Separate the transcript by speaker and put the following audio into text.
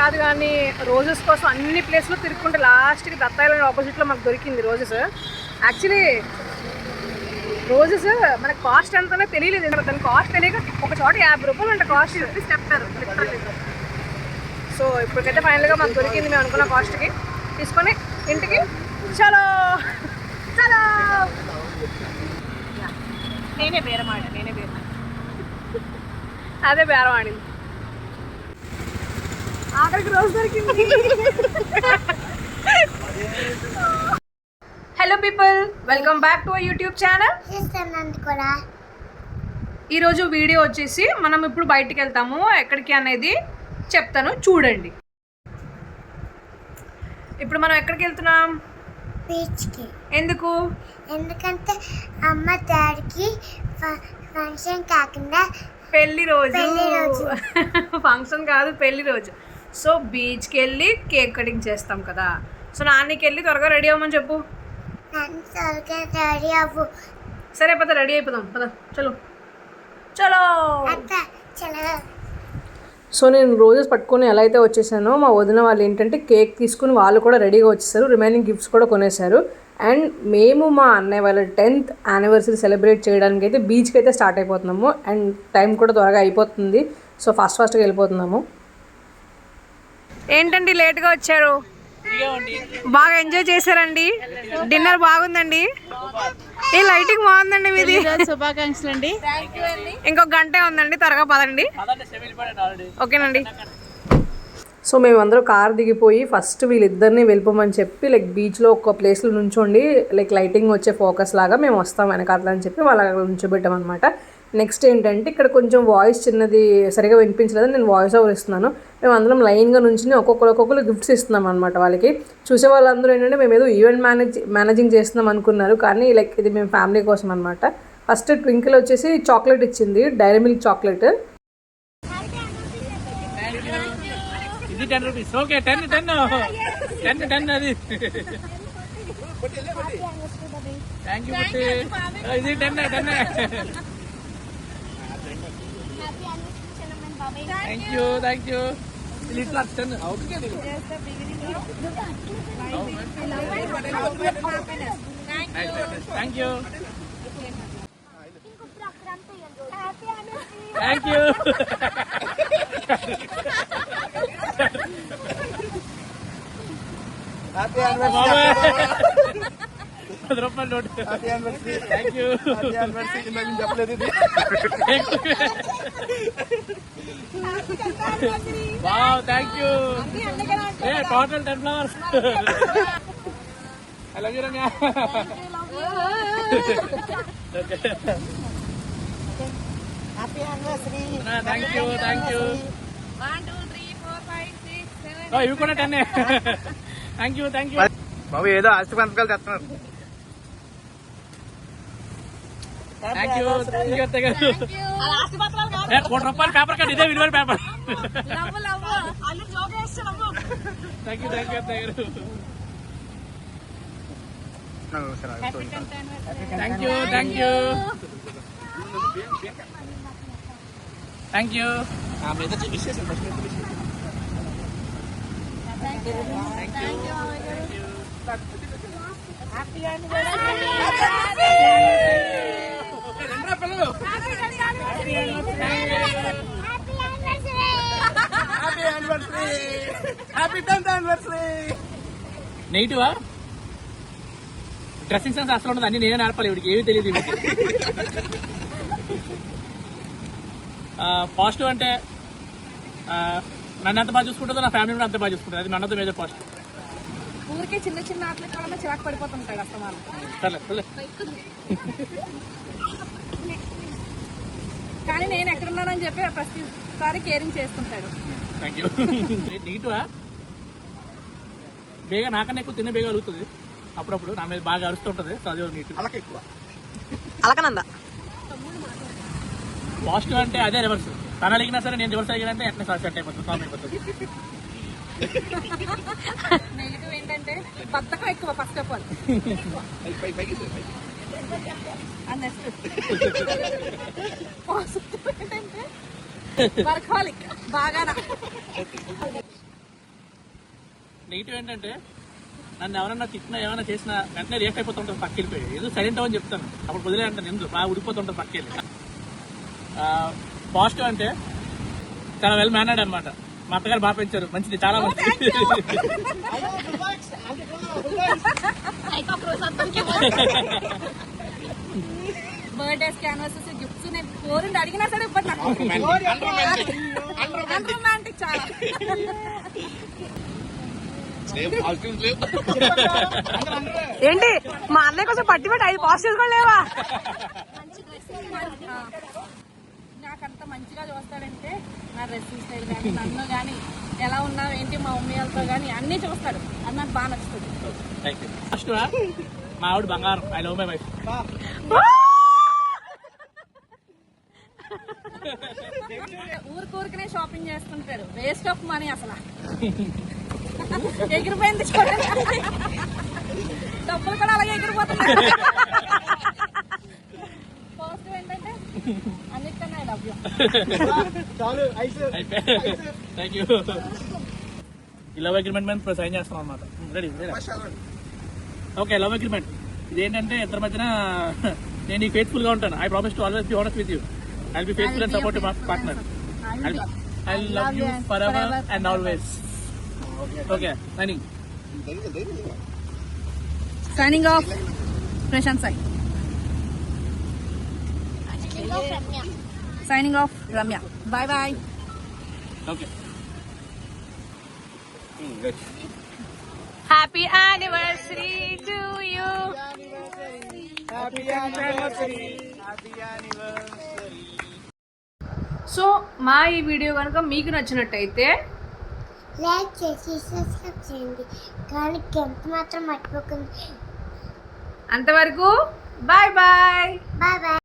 Speaker 1: కాదు కానీ రోజెస్ కోసం అన్ని ప్లేస్లో తిరుక్కుంటే లాస్ట్కి దత్త ఐలాండ్ ఆపోజిట్లో మాకు దొరికింది రోజెస్. యాక్చువల్లీ రోజెస్ మనకు కాస్ట్ ఎంతనే తెలియలేదు, దాని కాస్ట్ తెలియక ఒక చోట 50 రూపాయలు అంటే కాస్ట్ చెప్తారు. సో ఇప్పటికైతే ఫైనల్గా మాకు దొరికింది మేము అనుకున్న కాస్ట్కి. తీసుకొని ఇంటికి చలో చలో. నేనే బేరం అదే బేరం ఆడింది. ఆఖరికి రోజు దొరికింది. Hello people, welcome back to our YouTube channel. ఈరోజు వీడియో వచ్చేసి మనం ఇప్పుడు బయటికి వెళ్తాము. ఎక్కడికి అనేది చెప్తాను చూడండి. ఇప్పుడు మనం ఎక్కడికి వెళ్తున్నాం?
Speaker 2: బీచ్కి.
Speaker 1: ఎందుకు?
Speaker 2: ఎందుకంటే అమ్మ డాడీకి ఫంక్షన్ కాకుండా
Speaker 1: పెళ్లి రోజు. ఫంక్షన్ కాదు, పెళ్లి రోజు. సో బీచ్కి వెళ్ళి కేక్ కటింగ్ చేస్తాం కదా. సో నాన్నకి వెళ్ళి త్వరగా రెడీ అవ్వమని చెప్పు.
Speaker 2: రెడీ అవ్వు.
Speaker 1: సరే పద, రెడీ అయిపోదాం పద. చలో చలో. సో నేను రోజెస్ పట్టుకొని ఎలా అయితే వచ్చేసానో, మా వదిన వాళ్ళు ఏంటంటే కేక్ తీసుకుని వాళ్ళు కూడా రెడీగా వచ్చేసారు. రిమైనింగ్ గిఫ్ట్స్ కూడా కొనేసారు. అండ్ మేము మా అన్నయ్య వాళ్ళ 10th యానివర్సరీ సెలబ్రేట్ చేయడానికి అయితే బీచ్కి అయితే స్టార్ట్ అయిపోతున్నాము. అండ్ టైం కూడా త్వరగా అయిపోతుంది. సో ఫాస్ట్గా వెళ్ళిపోతున్నాము. ఏంటండి లేట్గా వచ్చారు? బాగా ఎంజాయ్ చేశారండి? డిన్నర్ బాగుందండి? ఏ లైటింగ్ బాగుందండి మీది.
Speaker 3: శుభాకాంక్షలు అండి.
Speaker 1: ఇంకొక గంటే ఉందండి, త్వరగా పదండి. ఓకేనండి. సో మేమందరూ కార్ దిగిపోయి ఫస్ట్ వీళ్ళిద్దరిని వెళ్ళిపోమని చెప్పి బీచ్లో ఒక ప్లేస్లో నుంచోండి, లైటింగ్ వచ్చే ఫోకస్ లాగా మేము వస్తాం వెనకాల అని చెప్పి వాళ్ళ నుంచోబెట్టామన్నమాట. నెక్స్ట్ ఏంటంటే ఇక్కడ కొంచెం వాయిస్ చిన్నది సరిగా వినిపించలేదు, నేను వాయిస్ ఓవర్ ఇస్తున్నాను. మేము అందరం లైన్గా నుంచి ఒక్కొక్కరు గిఫ్ట్స్ ఇస్తున్నాం అనమాట వాళ్ళకి. చూసే వాళ్ళందరూ ఏంటంటే మేము ఏదో ఈవెంట్ మేనేజింగ్ చేస్తున్నాం అనుకున్నారు, కానీ ఇది మేము ఫ్యామిలీ కోసం అనమాట. ఫస్ట్ ట్వింకిల్ వచ్చేసి చాక్లెట్ ఇచ్చింది, డైరీ మిల్క్ చాక్లెట్.
Speaker 3: ఇది 10 రూపీస్. ఓకే 10 అది. Thank you. ఇది 10. Thank you. ఇట్లా 10. Okay. Thank you. Thank you.
Speaker 4: Happy anniversary.
Speaker 3: 10 రూపాయలు note.
Speaker 4: Happy anniversary.
Speaker 3: Thank you.
Speaker 4: Happy anniversary. నేను చెప్పలేదు ఇది.
Speaker 3: Wow, thank you. Total 10 flowers. I love you Ramya.
Speaker 2: Happy anniversary.
Speaker 3: Thank you. 1 2 3 4 5 6 7. ఇవి కూడా 10. Thank you.
Speaker 4: బాబు ఏదో ఆస్తి పంపకాలు తెస్తున్నారు.
Speaker 3: Thank you. 1 రూపాయలు పేపర్ కార్డు, ఇదే విలువైన paper. Thank you. Thank you. నెగిటివా? డ్రెస్సింగ్ సెన్స్ అసలు ఉండదు, అన్ని నేనే నేర్పాలి. ఇవిడికి ఏమీ తెలియదు. పాజిటివ్ అంటే నన్ను ఎంత బాగా చూసుకుంటుందో నా ఫ్యామిలీ కూడా అంత బాగా చూసుకుంటుంది. అది నన్నతో మేజర్ పాజిటివ్.
Speaker 1: ఊరికే చిన్న ఆటలకి వల్ల చిరాకు పడిపోతుంటాడు అసలు.
Speaker 3: సరే.
Speaker 1: కానీ నేను ఎక్కడున్నానని చెప్పి ప్రతిసారి కేరింగ్ చేసుకుంటాడు.
Speaker 3: Thank you. నెగిటివా? బేగా నాకన్నా ఎక్కువ తినే బేగా అడుగుతుంది. అప్పుడప్పుడు నా మీద బాగా అరుస్తుంటది. చదివే నీట్
Speaker 1: అలకనంద.
Speaker 3: పాజిటివ్ అంటే అదే రివర్స్. తను అడిగినా సరే నేను రివర్స్ అడిగినంటే ఎట్లా సెట్ అయిపోతుంది, ఫామ్ అయిపోతుంది.
Speaker 1: నెగిటివ్ ఏంటంటే బద్ధకం ఎక్కువ ఫస్ట్ ఆఫ్ ఆల్. పాజిటివ్ ఏంటంటే వర్కాలిక్ బాగా.
Speaker 3: నెగిటివ్ ఏంటంటే నన్ను ఎవరన్నా తిట్టినా ఏమైనా చేసినా వెంటనే రియాక్ట్ అయిపోతుంటారు పక్క వెళ్ళిపోయి. ఏదో సైలెంట్ అవ్వని చెప్తాను, అప్పుడు వదిలే అంటాను, ఎందుకు బాగా ఉడిపోతుంటారు పక్క వెళ్ళి. పాజిటివ్ అంటే చాలా వెల్ మేనర్డ్ అనమాట. మా అత్తగారు బాగా పెంచారు, మంచిది, చాలా మంచిది.
Speaker 1: బర్త్డేస్ క్యాన్వర్సెస్ గిఫ్ట్స్ నేను కోరిండి అడిగినా సరే ఇప్పటి అన్రొమాంటిక్ చాలా. ఏంటి మా అన్నయ్య కోసం పట్టి పెట్టి 5 పాజిటివ్స్ కూడా లేవా? నాకంత మంచిగా చూస్తాడంటే నా డ్రెస్సింగ్ స్టైల్ కానీ నన్ను కానీ ఎలా ఉన్నావు ఏంటి మా మమ్మీ వాళ్ళతో కానీ అన్నీ చూస్తాడు. అది నాకు బాగా నచ్చుతుంది.
Speaker 3: ఫస్ట్ మా ఆవిడ బంగారం, ఐ లవ్ మై వైఫ్.
Speaker 1: ఊరికనే షాపింగ్ చేసుకుంటాడు, వేస్ట్ ఆఫ్ మనీ అసలు. ఎగిరిపోయింది చూడండి, డబ్బులు కూడా అలాగే ఎగిరిపోతున్నాయి. పాజిటివ్ ఏంటంటే అన్నిటికన్నా డబ్బు.
Speaker 3: Thank you. ఈ లవ్ అగ్రిమెంట్ మీద సైన్ చేస్తాం అనమాట. రెడీ? ఓకే, లవ్ అగ్రిమెంట్ ఇదేంటంటే ఇద్దరి మధ్యన నేను నీకు ఫేత్ఫుల్ గా ఉంటాను. I promise to always be honest with you. I'll be faithful and supportive partner. I'll love you forever and always. Okay,
Speaker 1: Signing off. Prashant Sai. Signing off. Ramya. Bye bye.
Speaker 3: Okay.
Speaker 1: Happy anniversary to you.
Speaker 4: Happy anniversary. Happy anniversary.
Speaker 1: So మా ఈ video కనుక మీకు నచ్చినట్టయితే
Speaker 2: like చేసి subscribe చేయండి, కానీ గంట మాత్రం మర్చిపోకండి.
Speaker 1: అంతవరకు బాయ్ బాయ్.
Speaker 2: Bye bye.